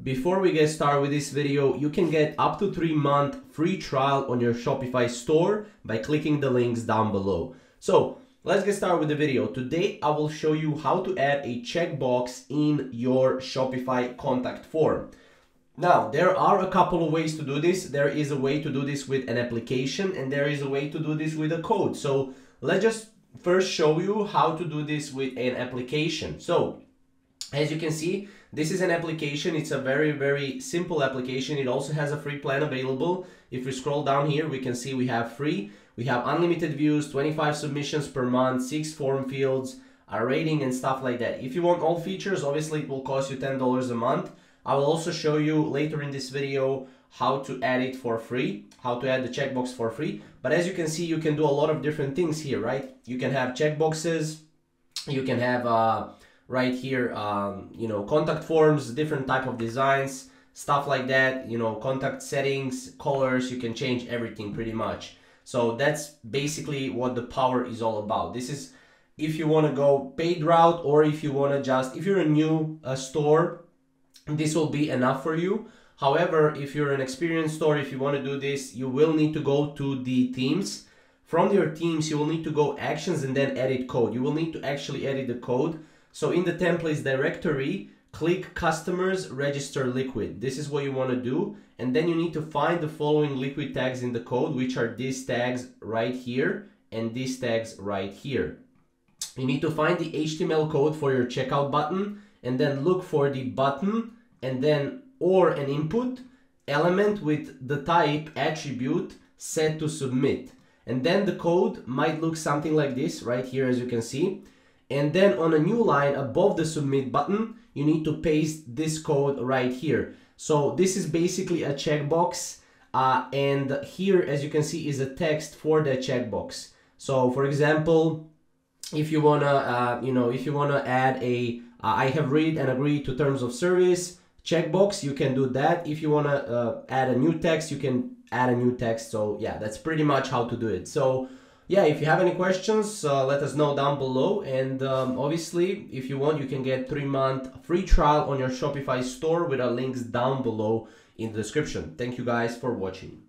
Before we get started with this video, you can get up to 3-month free trial on your Shopify store by clicking the links down below. So let's get started with the video. Today, I will show you how to add a checkbox in your Shopify contact form. Now, there are a couple of ways to do this. There is a way to do this with an application, and there is a way to do this with a code. So let's just first show you how to do this with an application. So as you can see, this is an application. It's a very simple application. It also has a free plan available. If we scroll down here, we can see we have free. We have unlimited views, 25 submissions per month, 6 form fields, a rating and stuff like that. If you want all features, obviously it will cost you $10 a month. I will also show you later in this video how to add it for free, how to add the checkbox for free. But as you can see, you can do a lot of different things here, right? You can have checkboxes, you can have right here, contact forms, different type of designs, stuff like that, contact settings, colors, you can change everything pretty much. So that's basically what the power is all about. This is if you want to go paid route, or if you want to just, if you're a new store, this will be enough for you. However, if you're an experienced store, if you want to do this, you will need to go to the themes. From your themes, you will need to go actions and then edit code. You will need to actually edit the code. So in the templates directory, click customers register liquid. This is what you want to do. And then you need to find the following liquid tags in the code, which are these tags right here and these tags right here. You need to find the HTML code for your checkout button, and then look for the button and then or an input element with the type attribute set to submit. And then the code might look something like this right here, as you can see. And then on a new line above the submit button, you need to paste this code right here. So this is basically a checkbox. And here, as you can see, is a text for the checkbox. So for example, if you wanna, if you wanna add a, I have read and agreed to terms of service checkbox, you can do that. If you wanna add a new text, you can add a new text. So yeah, that's pretty much how to do it. So yeah, if you have any questions, let us know down below. And obviously, if you want, you can get 3-month free trial on your Shopify store with our links down below in the description. Thank you guys for watching.